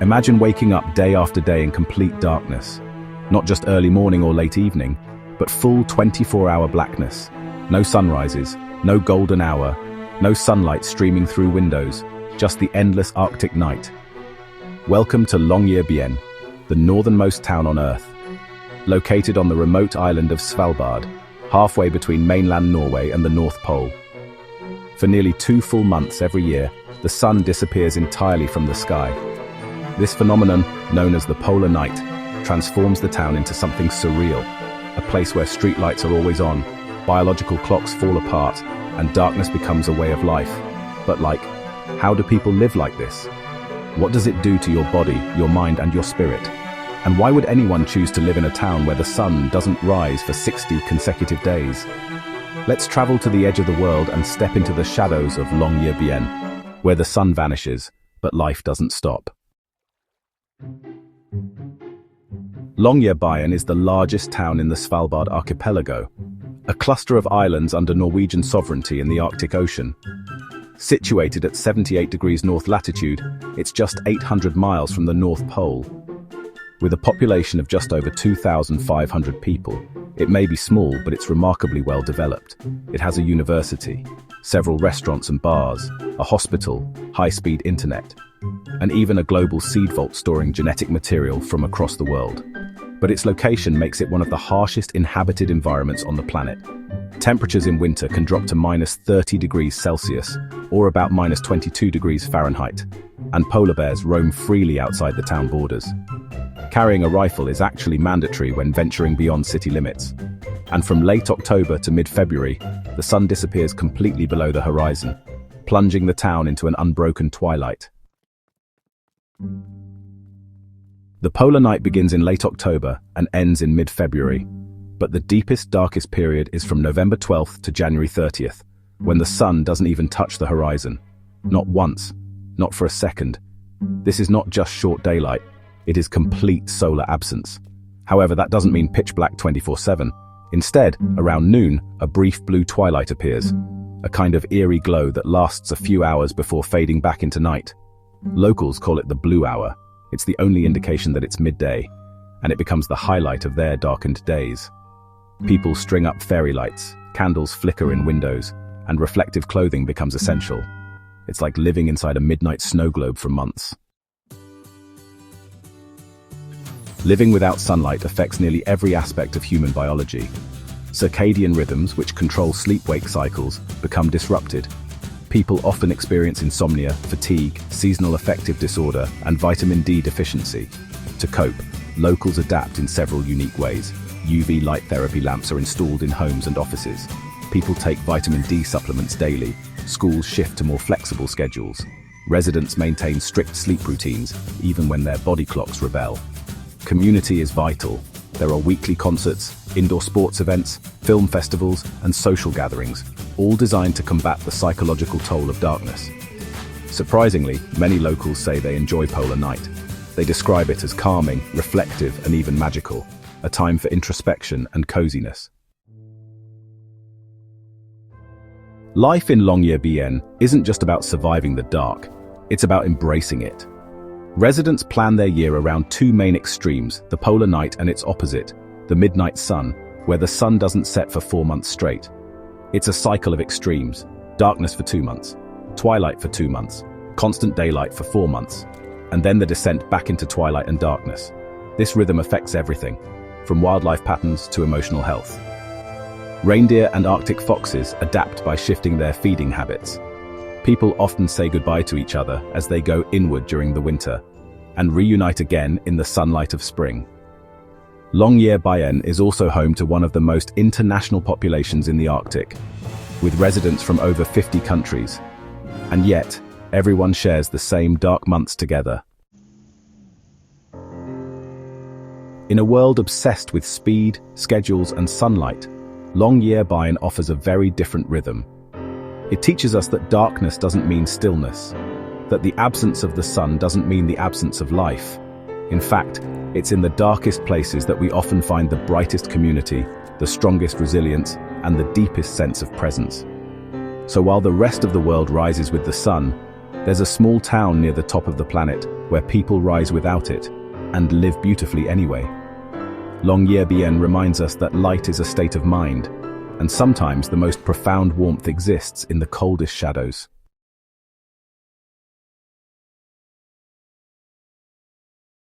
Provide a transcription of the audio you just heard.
Imagine waking up day after day in complete darkness. Not just early morning or late evening, but full 24-hour blackness. No sunrises, no golden hour, no sunlight streaming through windows, just the endless Arctic night. Welcome to Longyearbyen, the northernmost town on Earth. Located on the remote island of Svalbard, halfway between mainland Norway and the North Pole. For nearly 2 full months every year, the sun disappears entirely from the sky. This phenomenon, known as the polar night, transforms the town into something surreal, a place where streetlights are always on, biological clocks fall apart, and darkness becomes a way of life. But how do people live like this? What does it do to your body, your mind, and your spirit? And why would anyone choose to live in a town where the sun doesn't rise for 60 consecutive days? Let's travel to the edge of the world and step into the shadows of Longyearbyen, where the sun vanishes, but life doesn't stop. Longyearbyen is the largest town in the Svalbard archipelago, a cluster of islands under Norwegian sovereignty in the Arctic Ocean. Situated at 78 degrees north latitude, it's just 800 miles from the North Pole. With a population of just over 2,500 people, it may be small, but it's remarkably well developed. It has a university, several restaurants and bars, a hospital, high-speed internet, and even a global seed vault storing genetic material from across the world. But its location makes it one of the harshest inhabited environments on the planet. Temperatures in winter can drop to -30 degrees Celsius, or about -22 degrees Fahrenheit, and polar bears roam freely outside the town borders. Carrying a rifle is actually mandatory when venturing beyond city limits. And from late October to mid-February, the sun disappears completely below the horizon, plunging the town into an unbroken twilight. The polar night begins in late October and ends in mid-February, but the deepest, darkest period is from November 12th to January 30th, when the sun doesn't even touch the horizon. Not once, not for a second. This is not just short daylight, it is complete solar absence. However, that doesn't mean pitch black 24/7. Instead, around noon, a brief blue twilight appears, a kind of eerie glow that lasts a few hours before fading back into night. Locals call it the blue hour. It's the only indication that it's midday, and it becomes the highlight of their darkened days. People string up fairy lights, candles flicker in windows, and reflective clothing becomes essential. It's like living inside a midnight snow globe for months. Living without sunlight affects nearly every aspect of human biology. Circadian rhythms, which control sleep-wake cycles, become disrupted. People often experience insomnia, fatigue, seasonal affective disorder, and vitamin D deficiency. To cope, locals adapt in several unique ways. UV light therapy lamps are installed in homes and offices. People take vitamin D supplements daily. Schools shift to more flexible schedules. Residents maintain strict sleep routines, even when their body clocks rebel. Community is vital. There are weekly concerts, indoor sports events, film festivals, and social gatherings, all designed to combat the psychological toll of darkness. Surprisingly, many locals say they enjoy polar night. They describe it as calming, reflective, and even magical, a time for introspection and coziness. Life in Longyearbyen isn't just about surviving the dark, it's about embracing it. Residents plan their year around 2 main extremes, the polar night and its opposite, the midnight sun, where the sun doesn't set for 4 months straight. It's a cycle of extremes: darkness for 2 months, twilight for 2 months, constant daylight for 4 months, and then the descent back into twilight and darkness. This rhythm affects everything, from wildlife patterns to emotional health. Reindeer and Arctic foxes adapt by shifting their feeding habits. People often say goodbye to each other as they go inward during the winter, and reunite again in the sunlight of spring. Longyearbyen is also home to one of the most international populations in the Arctic, with residents from over 50 countries. And yet, everyone shares the same dark months together. In a world obsessed with speed, schedules, and sunlight, Longyearbyen offers a very different rhythm. It teaches us that darkness doesn't mean stillness, that the absence of the sun doesn't mean the absence of life. In fact, it's in the darkest places that we often find the brightest community, the strongest resilience, and the deepest sense of presence. So while the rest of the world rises with the sun, there's a small town near the top of the planet, where people rise without it and live beautifully anyway. Longyearbyen reminds us that light is a state of mind, and sometimes the most profound warmth exists in the coldest shadows.